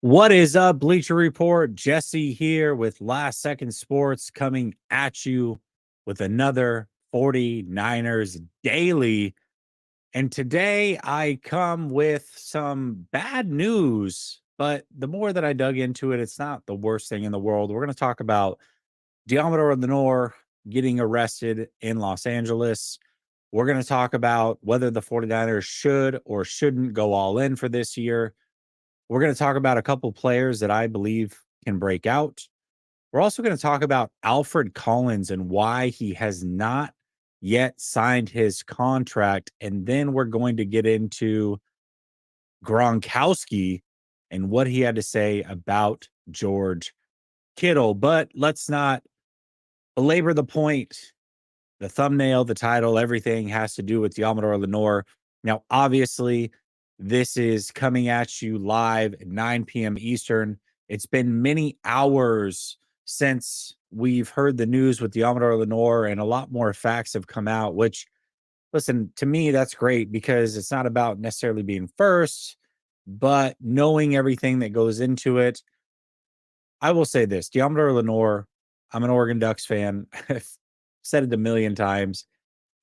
What is up, Bleacher Report? Jesse here with Last Second Sports coming at you with another 49ers daily. And today I come with some bad news, but the more that I dug into it, it's not the worst thing in the world. We're going to talk about Deommodore Lenoir getting arrested in Los Angeles. We're going to talk about whether the 49ers should or shouldn't go all in for this year. We're going to talk about a couple players that I believe can break out. We're also going to talk about Alfred Collins and why he has not yet signed his contract. And then we're going to get into Gronkowski and what he had to say about George Kittle. But let's not belabor the point. The thumbnail, the title, everything has to do with Deommodore Lenoir. Now, obviously, this is coming at you live at 9 p.m. Eastern. It's been many hours since we've heard the news with Deommodore Lenoir, and a lot more facts have come out, which, listen, to me, that's great because it's not about necessarily being first, but knowing everything that goes into it. I will say this, Deommodore Lenoir, I'm an Oregon Ducks fan. I've said it a million times.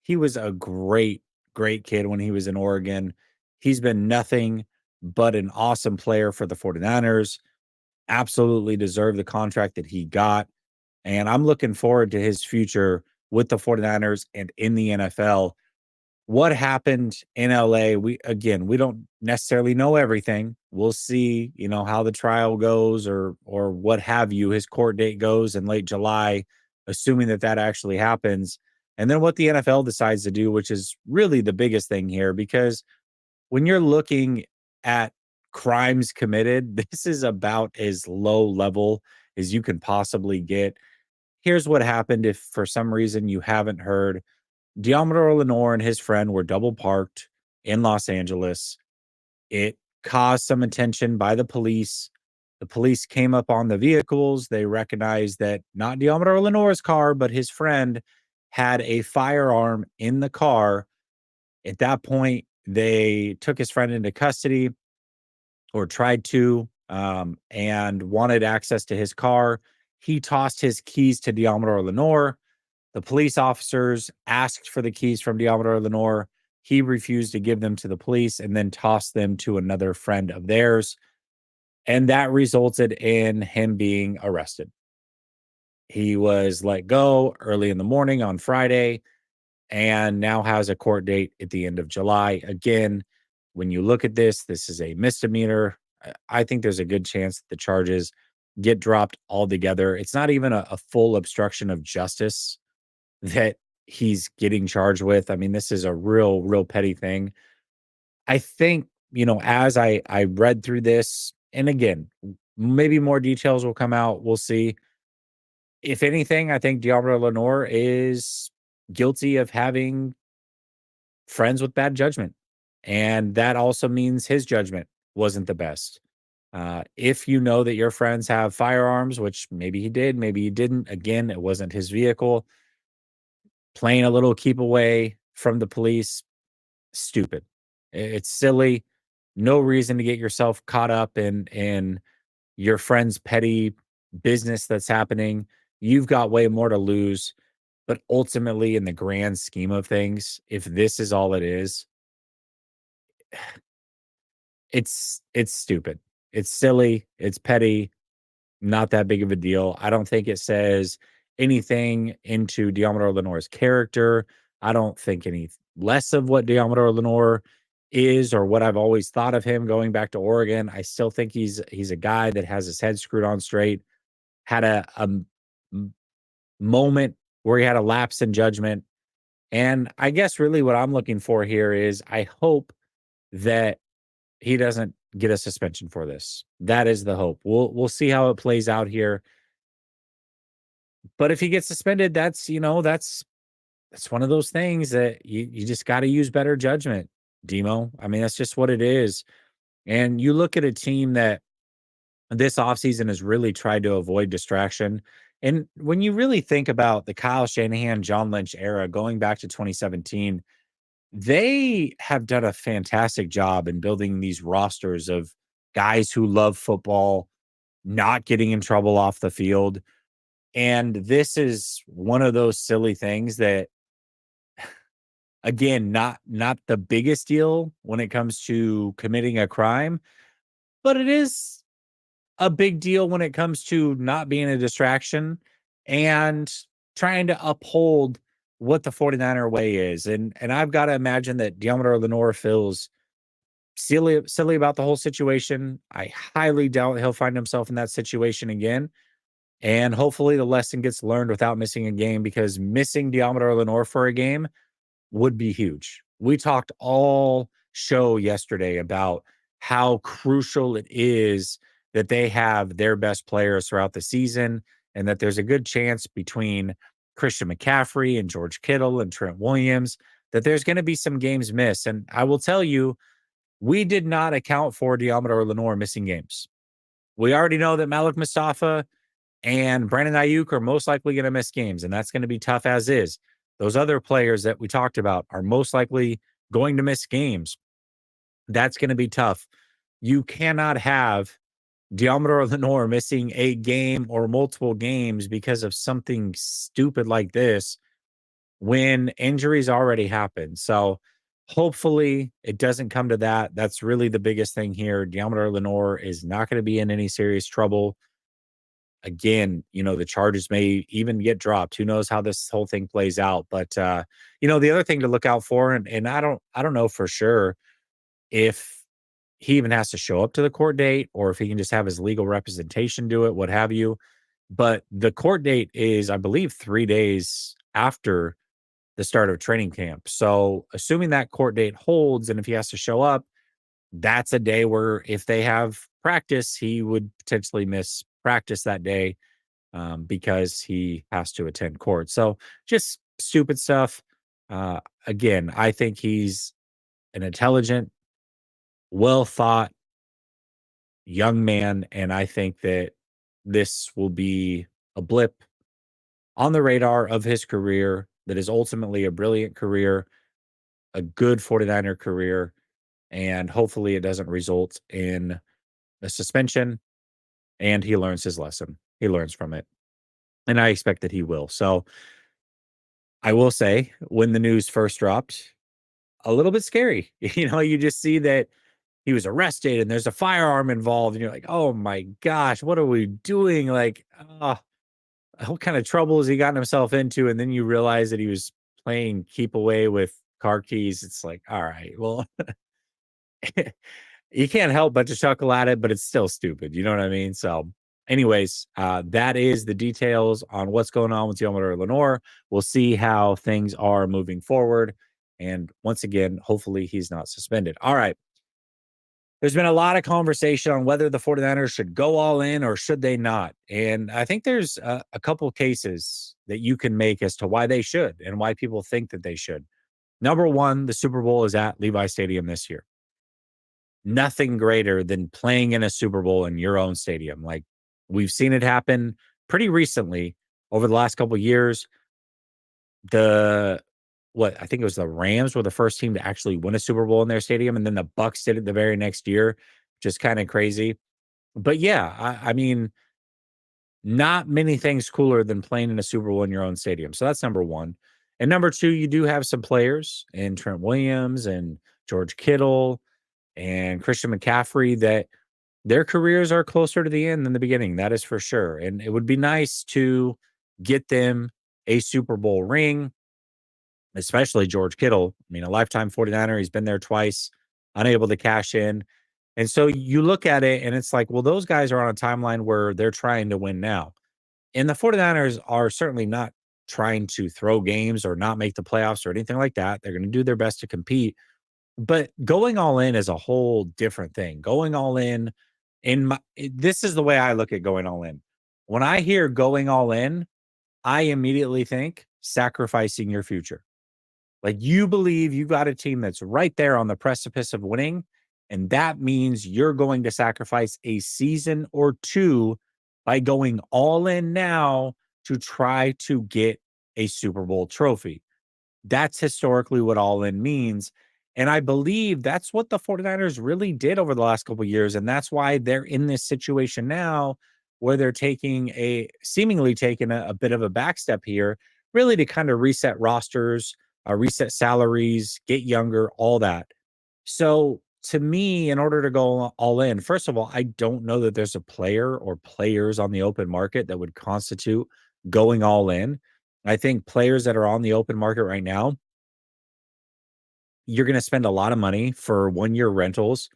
He was a great, great kid when he was in Oregon. He's been nothing but an awesome player for the 49ers. Absolutely deserved the contract that he got. And I'm looking forward to his future with the 49ers and in the NFL. What happened in LA? We don't necessarily know everything. We'll see, how the trial goes or what have you. His court date goes in late July, assuming that actually happens. And then what the NFL decides to do, which is really the biggest thing here, because when you're looking at crimes committed, this is about as low level as you can possibly get. Here's what happened if for some reason you haven't heard. Deommodore Lenoir and his friend were double parked in Los Angeles. It caused some attention by the police. The police came up on the vehicles. They recognized that not Deommodore Lenoir's car, but his friend had a firearm in the car. At that point, they took his friend into custody or tried to and wanted access to his car. He tossed his keys to Deommodore Lenoir. The police officers asked for the keys from Deommodore Lenoir. He refused to give them to the police and then tossed them to another friend of theirs. And that resulted in him being arrested. He was let go early in the morning on Friday and now has a court date at the end of July. Again, when you look at this, this is a misdemeanor. I think there's a good chance that the charges get dropped altogether. It's not even a full obstruction of justice that he's getting charged with. I mean, this is a real petty thing. I think, as I read through this, and again, maybe more details will come out. We'll see. If anything, I think Deommodore Lenoir is guilty of having friends with bad judgment. And that also means his judgment wasn't the best. If you know that your friends have firearms, which maybe he did, maybe he didn't, again, it wasn't his vehicle. Playing a little keep away from the police, stupid. It's silly. No reason to get yourself caught up in your friend's petty business that's happening. You've got way more to lose. But ultimately, in the grand scheme of things, if this is all it is, it's stupid. It's silly. It's petty. Not that big of a deal. I don't think it says anything into Deommodore Lenoir's character. I don't think any less of what Deommodore Lenoir is or what I've always thought of him going back to Oregon. I still think he's a guy that has his head screwed on straight. Had a moment where he had a lapse in judgment. And I guess really what I'm looking for here is I hope that he doesn't get a suspension for this. That is the hope. We'll see how it plays out here. But if he gets suspended, that's one of those things that you just got to use better judgment, Demo. I mean, that's just what it is. And you look at a team that this offseason has really tried to avoid distraction. And when you really think about the Kyle Shanahan, John Lynch era going back to 2017, they have done a fantastic job in building these rosters of guys who love football not getting in trouble off the field. And this is one of those silly things that, again, not the biggest deal when it comes to committing a crime, but it is a big deal when it comes to not being a distraction and trying to uphold what the 49er way is. And I've got to imagine that Diomedar Lenore feels silly about the whole situation. I highly doubt he'll find himself in that situation again. And hopefully the lesson gets learned without missing a game, because missing Diomedar Lenore for a game would be huge. We talked all show yesterday about how crucial it is that they have their best players throughout the season, and that there's a good chance between Christian McCaffrey and George Kittle and Trent Williams that there's going to be some games missed. And I will tell you, we did not account for Diomedar Lenore missing games. We already know that Malik Mustafa and Brandon Ayuk are most likely going to miss games, and that's going to be tough as is. Those other players that we talked about are most likely going to miss games. That's going to be tough. You cannot have Diomedar Lenore missing a game or multiple games because of something stupid like this when injuries already happened. So hopefully it doesn't come to that. That's really the biggest thing here. Diomedar Lenore is not going to be in any serious trouble. Again, the charges may even get dropped. Who knows how this whole thing plays out? But the other thing to look out for, and I don't know for sure if he even has to show up to the court date or if he can just have his legal representation do it, what have you. But the court date is, I believe, 3 days after the start of training camp. So assuming that court date holds, and if he has to show up, that's a day where if they have practice, he would potentially miss practice that day, because he has to attend court. So just stupid stuff. Again, I think he's an intelligent, well thought young man. And I think that this will be a blip on the radar of his career that is ultimately a brilliant career, a good 49er career. And hopefully it doesn't result in a suspension, and he learns his lesson. He learns from it. And I expect that he will. So I will say, when the news first dropped, a little bit scary. You just see that he was arrested and there's a firearm involved, and you're like, oh my gosh, what are we doing? Like, what kind of trouble has he gotten himself into? And then you realize that he was playing keep away with car keys. It's like, all right, well, you can't help but to chuckle at it, but it's still stupid. You know what I mean? So, anyways, that is the details on what's going on with Diomedar Lenore. We'll see how things are moving forward. And once again, hopefully he's not suspended. All right. There's been a lot of conversation on whether the 49ers should go all in or should they not. And I think there's a couple cases that you can make as to why they should and why people think that they should. Number one, the Super Bowl is at Levi Stadium this year. Nothing greater than playing in a Super Bowl in your own stadium. Like, we've seen it happen pretty recently over the last couple of years. I think it was the Rams were the first team to actually win a Super Bowl in their stadium, and then the Bucks did it the very next year, which is kind of crazy. But yeah, I mean, not many things cooler than playing in a Super Bowl in your own stadium. So that's number one. And number two, you do have some players in Trent Williams and George Kittle and Christian McCaffrey that their careers are closer to the end than the beginning. That is for sure. And it would be nice to get them a Super Bowl ring, especially George Kittle. I mean, a lifetime 49er. He's been there twice, unable to cash in. And so you look at it and it's like, well, those guys are on a timeline where they're trying to win now. And the 49ers are certainly not trying to throw games or not make the playoffs or anything like that. They're going to do their best to compete. But going all in is a whole different thing. Going all in, this is the way I look at going all in. When I hear going all in, I immediately think sacrificing your future. Like, you believe you got a team that's right there on the precipice of winning, and that means you're going to sacrifice a season or two by going all in now to try to get a Super Bowl trophy. That's historically what all in means. And I believe that's what the 49ers really did over the last couple of years. And that's why they're in this situation now where they're seemingly taking a bit of a backstep here, really to kind of reset rosters, reset salaries, get younger, all that. So to me, in order to go all in, first of all, I don't know that there's a player or players on the open market that would constitute going all in. I think players that are on the open market right now, you're going to spend a lot of money for 1 year rentals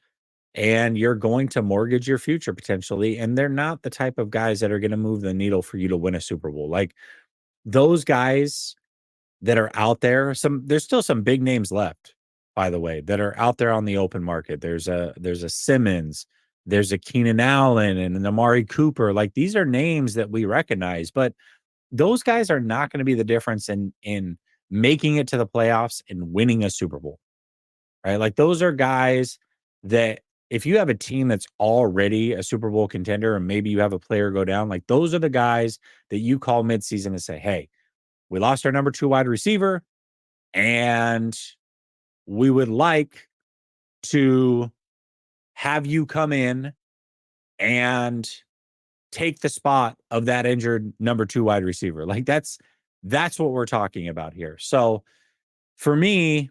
and you're going to mortgage your future potentially. And they're not the type of guys that are going to move the needle for you to win a Super Bowl. Like those guys that are out there, there's still some big names left, by the way, that are out there on the open market. There's a Simmons, there's a Keenan Allen and an Amari Cooper. Like these are names that we recognize, but those guys are not going to be the difference in making it to the playoffs and winning a Super Bowl. Right? Like those are guys that if you have a team that's already a Super Bowl contender and maybe you have a player go down, like those are the guys that you call midseason and say, hey, we lost our number 2 wide receiver and we would like to have you come in and take the spot of that injured number 2 wide receiver. Like that's what we're talking about here. So for me,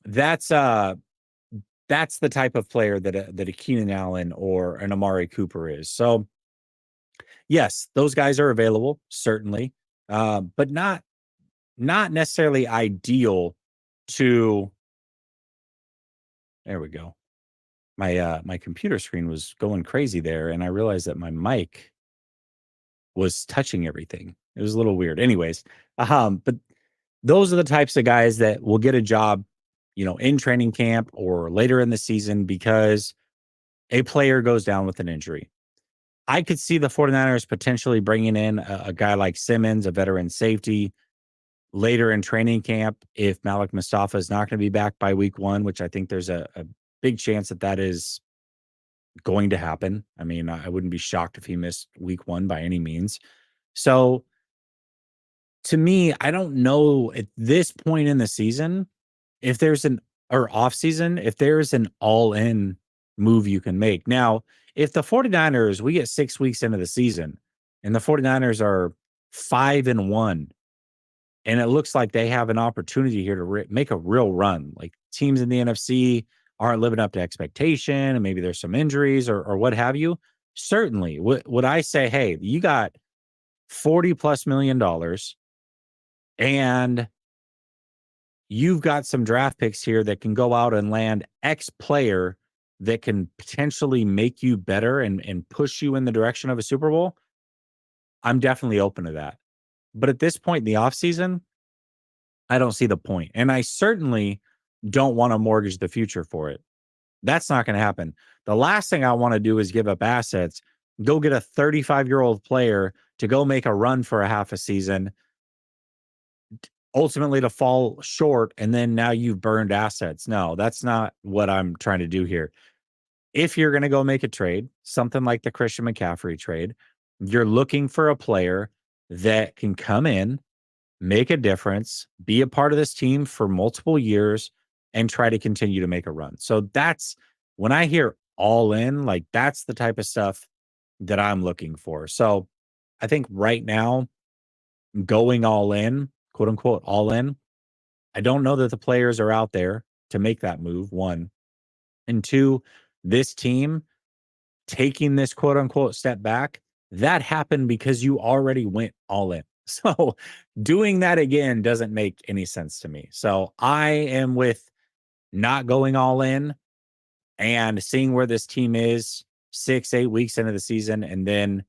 that's the type of player that a Keenan Allen or an Amari Cooper is. So yes, those guys are available, certainly, but not necessarily ideal to. There we go. My computer screen was going crazy there, and I realized that my mic was touching everything. It was a little weird. Anyways, but those are the types of guys that will get a job, in training camp or later in the season because a player goes down with an injury. I could see the 49ers potentially bringing in a guy like Simmons, a veteran safety, later in training camp if Malik Mustafa is not going to be back by week 1, which I think there's a big chance that is going to happen. I mean, I wouldn't be shocked if he missed week 1 by any means. So to me, I don't know at this point in the season if there's off season, if there's an all in move you can make. Now, if the 49ers, we get 6 weeks into the season and the 49ers are 5-1, and it looks like they have an opportunity here to make a real run, like teams in the NFC aren't living up to expectation and maybe there's some injuries or what have you. Certainly would I say, hey, you got $40+ million and you've got some draft picks here that can go out and land X player that can potentially make you better and push you in the direction of a Super Bowl. I'm definitely open to that. But at this point in the offseason, I don't see the point. And I certainly don't want to mortgage the future for it. That's not going to happen. The last thing I want to do is give up assets, go get a 35-year-old player to go make a run for a half a season, ultimately to fall short, and then now you've burned assets. No, that's not what I'm trying to do here. If you're going to go make a trade, something like the Christian McCaffrey trade, you're looking for a player that can come in, make a difference, be a part of this team for multiple years, and try to continue to make a run. So that's when I hear all in, like that's the type of stuff that I'm looking for. So I think right now, going all in, quote unquote, all in, I don't know that the players are out there to make that move, one. And two, this team taking this quote unquote step back, that happened because you already went all in. So doing that again doesn't make any sense to me. So I am with not going all in and seeing where this team is 6-8 weeks into the season. And then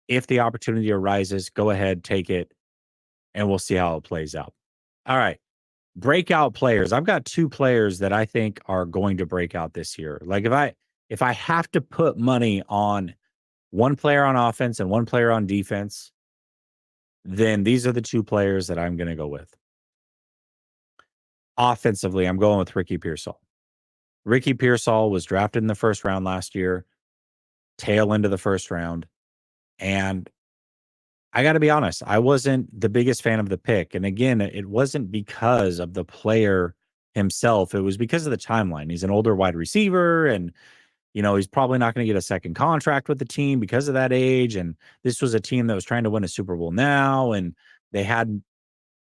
if the opportunity arises, go ahead, take it, and we'll see how it plays out. All right. Breakout players. I've got 2 players that I think are going to break out this year. Like if I have to put money on one player on offense and one player on defense, then these are the 2 players that I'm going to go with. Offensively, I'm going with Ricky Pearsall. Ricky Pearsall was drafted in the first round last year, tail into the first round. And I got to be honest, I wasn't the biggest fan of the pick. And again, it wasn't because of the player himself, it was because of the timeline. He's an older wide receiver, and he's probably not going to get a second contract with the team because of that age. And this was a team that was trying to win a Super Bowl now, and they had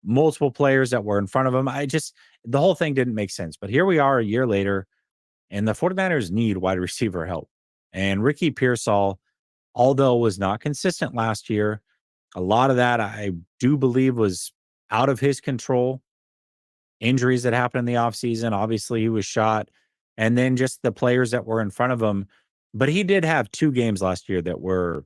multiple players that were in front of him. The whole thing didn't make sense. But here we are a year later, and the 49ers need wide receiver help. And Ricky Pearsall, although was not consistent last year, a lot of that I do believe was out of his control. Injuries that happened in the offseason. Obviously, he was shot. And then just the players that were in front of him. But he did have 2 games last year that were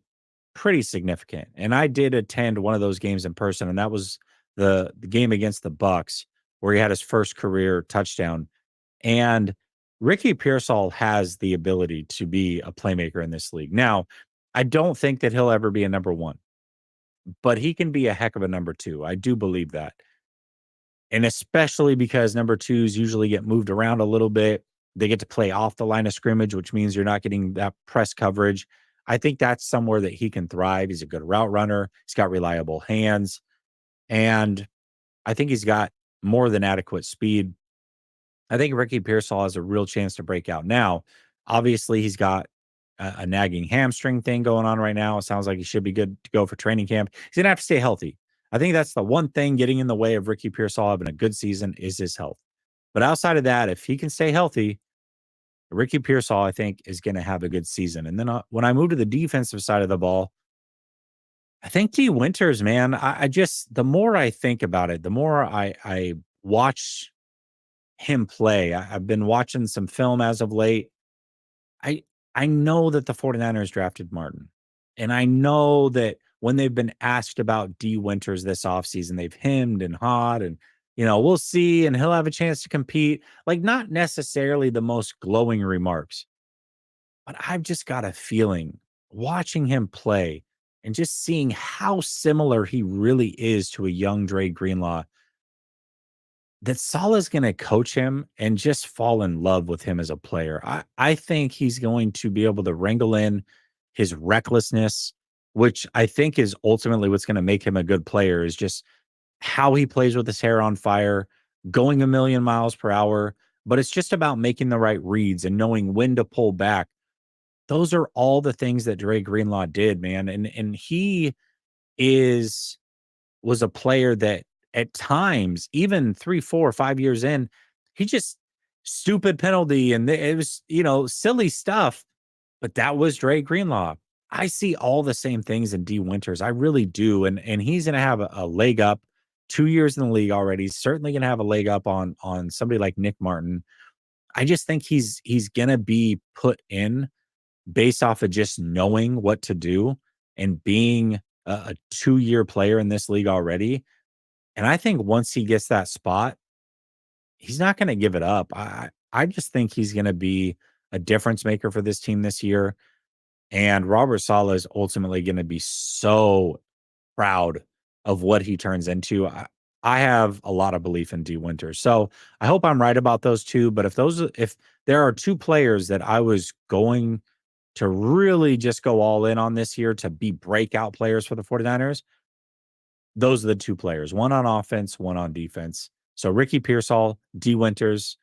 pretty significant. And I did attend one of those games in person, and that was the game against the Bucks, where he had his first career touchdown. And Ricky Pearsall has the ability to be a playmaker in this league. Now, I don't think that he'll ever be a number 1, but he can be a heck of a number 2. I do believe that. And especially because number 2s usually get moved around a little bit. They get to play off the line of scrimmage, which means you're not getting that press coverage. I think that's somewhere that he can thrive. He's a good route runner. He's got reliable hands. And I think he's got more than adequate speed. I think Ricky Pearsall has a real chance to break out. Now, obviously, he's got a nagging hamstring thing going on right now. It sounds like he should be good to go for training camp. He's going to have to stay healthy. I think that's the one thing getting in the way of Ricky Pearsall having a good season is his health. But outside of that, if he can stay healthy, Ricky Pearsall, I think, is going to have a good season. And then when I move to the defensive side of the ball, I think T. Winters, man, I just, the more I think about it, the more I watch him play. I've been watching some film as of late. I I know that the 49ers drafted Martin. And I know that when they've been asked about D. Winters this offseason, they've hemmed and hawed and, we'll see, and he'll have a chance to compete. Like, not necessarily the most glowing remarks, but I've just got a feeling watching him play and just seeing how similar he really is to a young Dre Greenlaw, that Salah's going to coach him and just fall in love with him as a player. I think he's going to be able to wrangle in his recklessness, which I think is ultimately what's going to make him a good player, is just how he plays with his hair on fire, going a million miles per hour. But it's just about making the right reads and knowing when to pull back. Those are all the things that Dre Greenlaw did, man. And he is was a player that at times, even 3, 4, 5 years in, he just stupid penalty and it was, silly stuff. But that was Dre Greenlaw. I see all the same things in D. Winters. I really do. And he's gonna have a leg up. 2 years in the league already. He's certainly gonna have a leg up on somebody like Nick Martin. I just think he's gonna be put in based off of just knowing what to do and being a 2-year player in this league already. And I think once he gets that spot, he's not going to give it up. I just think he's going to be a difference maker for this team this year. And Robert Saleh is ultimately going to be so proud of what he turns into. I have a lot of belief in D. Winters. So I hope I'm right about those two. But if there are 2 players that I was going to really just go all in on this year to be breakout players for the 49ers, those are the 2 players, one on offense, one on defense. So Ricky Pearsall, D. Winters,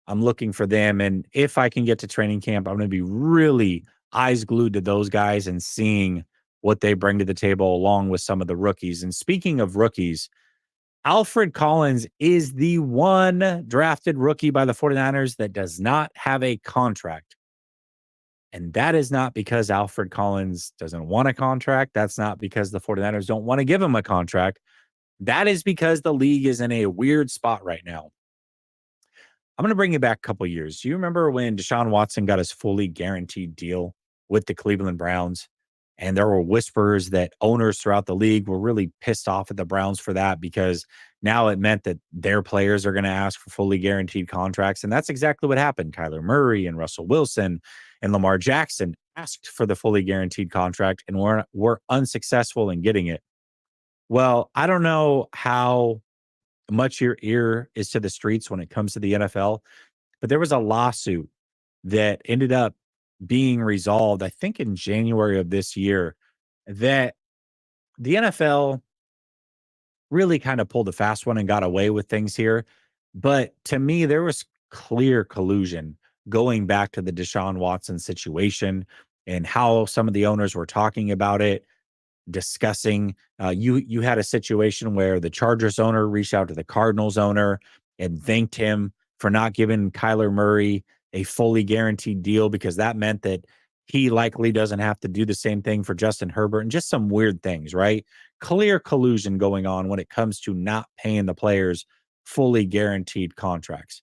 I'm looking for them. And if I can get to training camp, I'm going to be really eyes glued to those guys and seeing what they bring to the table along with some of the rookies. And speaking of rookies, Alfred Collins is the one drafted rookie by the 49ers that does not have a contract. And that is not because Alfred Collins doesn't want a contract. That's not because the 49ers don't want to give him a contract. That is because the league is in a weird spot right now. I'm going to bring you back a couple years. Do you remember when Deshaun Watson got his fully guaranteed deal with the Cleveland Browns? And there were whispers that owners throughout the league were really pissed off at the Browns for that, because now it meant that their players are going to ask for fully guaranteed contracts. And that's exactly what happened. Kyler Murray and Russell Wilson and Lamar Jackson asked for the fully guaranteed contract and were unsuccessful in getting it. Well, I don't know how much your ear is to the streets when it comes to the NFL, but there was a lawsuit that ended up being resolved, I think in January of this year, that the NFL really kind of pulled a fast one and got away with things here. But to me, there was clear collusion going back to the Deshaun Watson situation and how some of the owners were talking about it, discussing. You had a situation where the Chargers owner reached out to the Cardinals owner and thanked him for not giving Kyler Murray a fully guaranteed deal because that meant that he likely doesn't have to do the same thing for Justin Herbert and just some weird things, right? Clear collusion going on when it comes to not paying the players fully guaranteed contracts.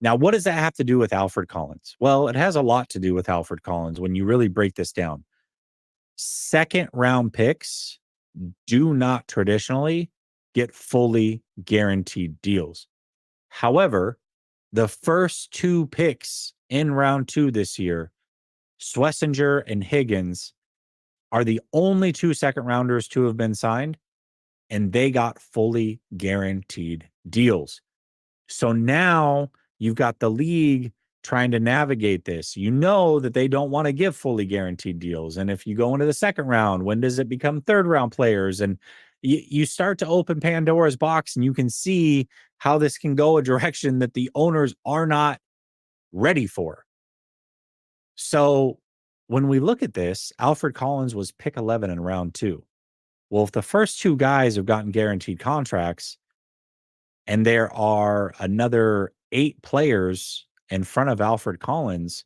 Now, what does that have to do with Alfred Collins? Well, it has a lot to do with Alfred Collins when you really break this down. Second round picks do not traditionally get fully guaranteed deals. However, the first two picks in round two this year, Schlesinger and Higgins, are the only two second rounders to have been signed, and they got fully guaranteed deals. So now you've got the league trying to navigate this. You know that they don't want to give fully guaranteed deals. And if you go into the second round, when does it become third round players? And you start to open Pandora's box, and you can see how this can go a direction that the owners are not ready for. So when we look at this, Alfred Collins was pick 11 in round two. Well, if the first two guys have gotten guaranteed contracts, and there are another 8 players in front of Alfred Collins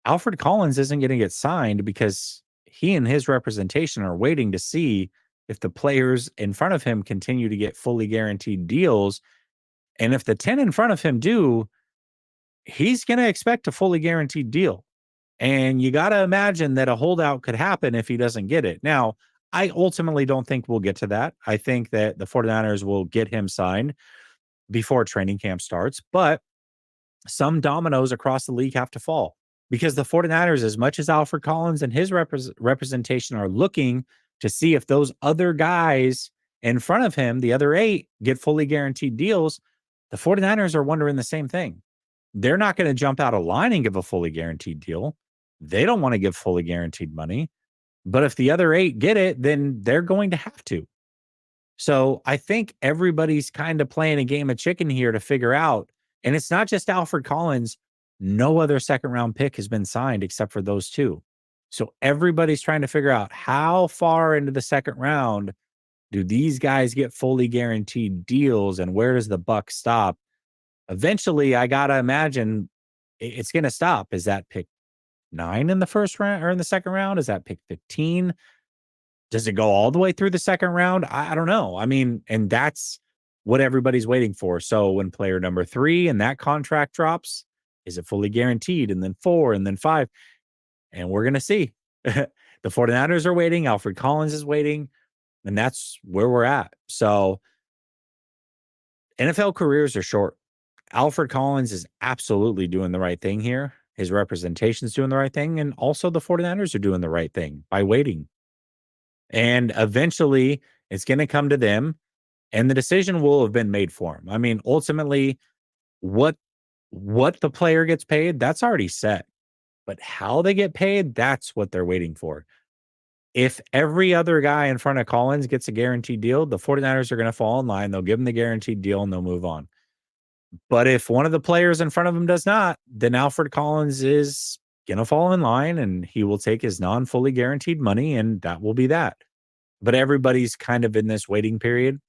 isn't going to get signed because he and his representation are waiting to see if the players in front of him continue to get fully guaranteed deals. And if the 10 in front of him do, he's going to expect a fully guaranteed deal. And you got to imagine that a holdout could happen if he doesn't get it. Now, I ultimately don't think we'll get to that. I think that the 49ers will get him signed before training camp starts, but some dominoes across the league have to fall because the 49ers, as much as Alfred Collins and his representation are looking to see if those other guys in front of him, the other 8, get fully guaranteed deals, the 49ers are wondering the same thing. They're not going to jump out of line and give a fully guaranteed deal. They don't want to give fully guaranteed money. But if the other 8 get it, then they're going to have to. So I think everybody's kind of playing a game of chicken here to figure out. And it's not just Alfred Collins. No other second round pick has been signed except for those 2. So everybody's trying to figure out how far into the second round do these guys get fully guaranteed deals and where does the buck stop? Eventually, I got to imagine it's going to stop. Is that pick 9 in the first round or in the second round? Is that pick 15? Does it go all the way through the second round? I don't know. I mean, and that's what everybody's waiting for. So when player number 3 and that contract drops, is it fully guaranteed? And then 4 and then 5. And we're going to see. The 49ers are waiting. Alfred Collins is waiting. And that's where we're at. So NFL careers are short. Alfred Collins is absolutely doing the right thing here. His representation is doing the right thing. And also the 49ers are doing the right thing by waiting. And eventually it's going to come to them and the decision will have been made for him. I mean, ultimately, what the player gets paid, that's already set. But how they get paid, that's what they're waiting for. If every other guy in front of Collins gets a guaranteed deal, the 49ers are going to fall in line. They'll give him the guaranteed deal and they'll move on. But if one of the players in front of him does not, then Alfred Collins is going to fall in line and he will take his non-fully guaranteed money and that will be that. But everybody's kind of in this waiting period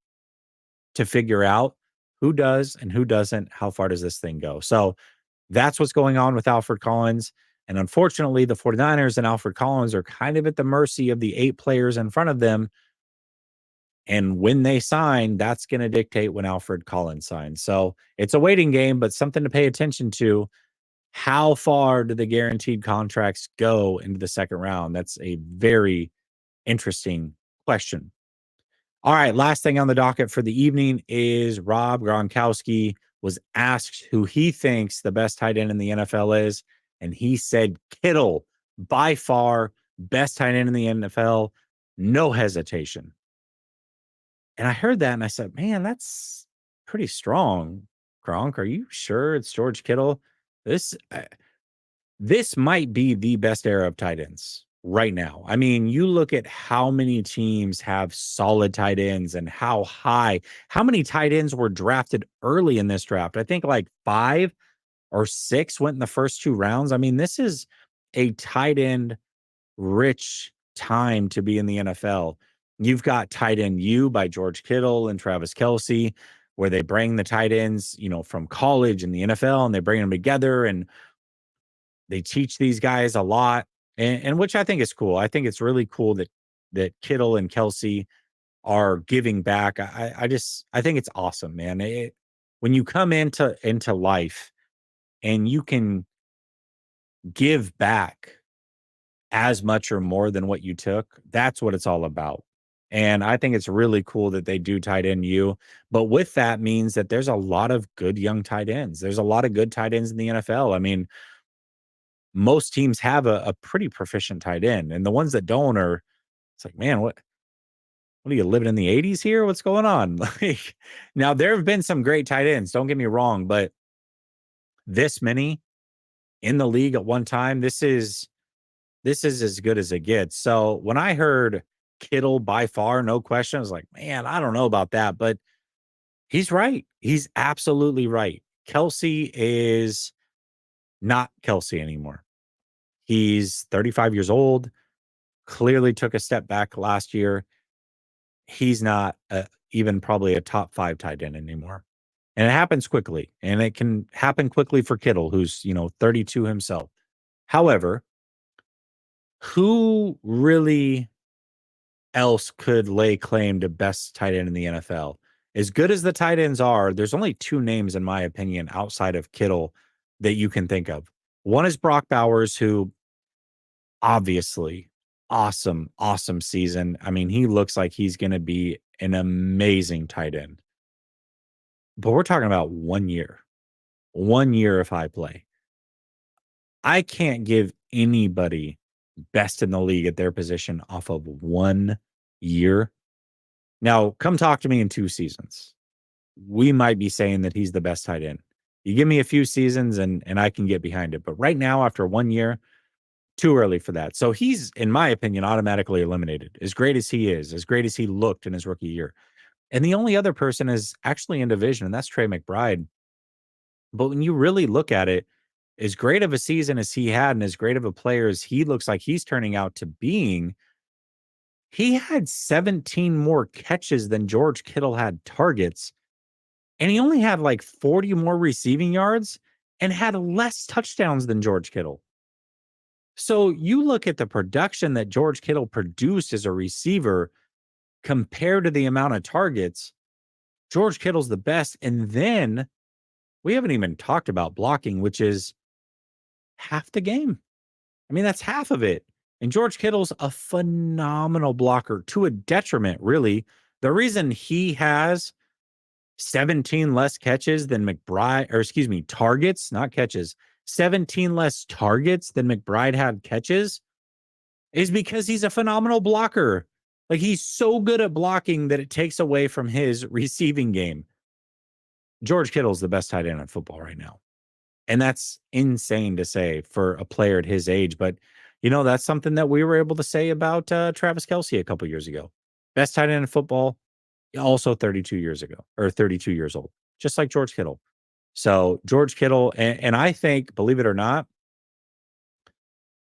to figure out who does and who doesn't. How far does this thing go? So that's what's going on with Alfred Collins. And unfortunately, the 49ers and Alfred Collins are kind of at the mercy of the 8 players in front of them. And when they sign, that's going to dictate when Alfred Collins signs. So it's a waiting game, but something to pay attention to. How far do the guaranteed contracts go into the second round? That's a very interesting question. All right, last thing on the docket for the evening is Rob Gronkowski was asked who he thinks the best tight end in the NFL is, and he said Kittle, by far best tight end in the NFL, no hesitation. And I heard that and I said, man, that's pretty strong. Gronk, are you sure it's George Kittle? This might be the best era of tight ends right now. I mean, you look at how many teams have solid tight ends and how many tight ends were drafted early in this draft. I think like 5 or 6 went in the first 2 rounds. I mean, this is a tight end rich time to be in the NFL. You've got Tight End U by George Kittle and Travis Kelce, where they bring the tight ends, from college and the NFL, and they bring them together and they teach these guys a lot, and which I think is cool. I think it's really cool that Kittle and Kelce are giving back. I think it's awesome, man. When you come into life and you can give back as much or more than what you took, that's what it's all about. And I think it's really cool that they do tight end you. But with that means that there's a lot of good young tight ends. There's a lot of good tight ends in the NFL. I mean, most teams have a pretty proficient tight end. And the ones that don't are, it's like, man, what are you living in the 80s here? What's going on? Like, now there have been some great tight ends, don't get me wrong, but this many in the league at one time, this is as good as it gets. So when I heard Kittle by far, no question, I was like, man, I don't know about that, but he's right. He's absolutely right. Kelsey is not Kelsey anymore. He's 35 years old, clearly took a step back last year. He's not even probably a top 5 tight end anymore. And it happens quickly, and it can happen quickly for Kittle, who's, 32 himself. However, who really else could lay claim to best tight end in the NFL? As good as the tight ends are, there's only 2 names, in my opinion, outside of Kittle that you can think of. One is Brock Bowers, who obviously awesome, awesome season. I mean, he looks like he's going to be an amazing tight end. But we're talking about 1 year, 1 year of high play. I can't give anybody best in the league at their position off of 1 year. Now, come talk to me in 2 seasons. We might be saying that he's the best tight end. You give me a few seasons and I can get behind it. But right now, after 1 year, too early for that. So he's, in my opinion, automatically eliminated. As great as he is, as great as he looked in his rookie year. And the only other person is actually in division, and that's Trey McBride. But when you really look at it, as great of a season as he had and as great of a player as he looks like he's turning out to being, he had 17 more catches than George Kittle had targets. And he only had like 40 more receiving yards and had less touchdowns than George Kittle. So you look at the production that George Kittle produced as a receiver compared to the amount of targets, George Kittle's the best. And then we haven't even talked about blocking, which is half the game. I mean, that's half of it. And George Kittle's a phenomenal blocker to a detriment, really. The reason he has 17 less catches than McBride, or excuse me, targets, not catches, 17 less targets than McBride had catches is because he's a phenomenal blocker. Like, he's so good at blocking that it takes away from his receiving game. George Kittle's the best tight end in football right now. And that's insane to say for a player at his age. But, that's something that we were able to say about Travis Kelce a couple years ago. Best tight end in football, also 32 years ago, or 32 years old, just like George Kittle. So George Kittle, and I think, believe it or not,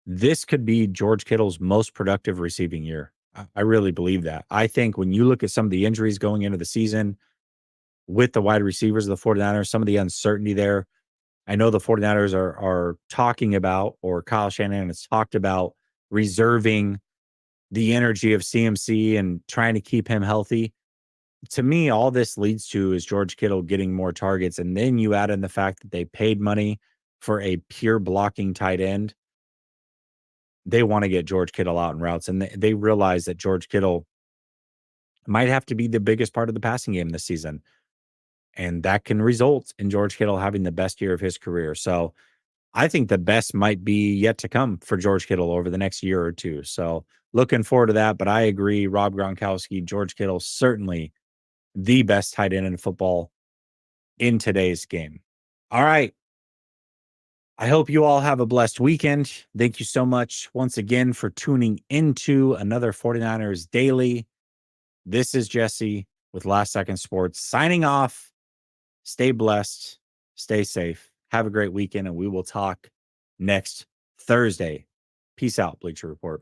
this could be George Kittle's most productive receiving year. I really believe that. I think when you look at some of the injuries going into the season with the wide receivers of the 49ers, some of the uncertainty there, I know the 49ers are talking about, or Kyle Shanahan has talked about, reserving the energy of CMC and trying to keep him healthy. To me, all this leads to is George Kittle getting more targets. And then you add in the fact that they paid money for a pure blocking tight end. They want to get George Kittle out in routes. And they realize that George Kittle might have to be the biggest part of the passing game this season. And that can result in George Kittle having the best year of his career. So I think the best might be yet to come for George Kittle over the next year or two. So looking forward to that. But I agree, Rob Gronkowski, George Kittle, certainly the best tight end in football in today's game. All right. I hope you all have a blessed weekend. Thank you so much once again for tuning into another 49ers Daily. This is Jesse with Last Second Sports signing off. Stay blessed, stay safe, have a great weekend, and we will talk next Thursday. Peace out, Bleacher Report.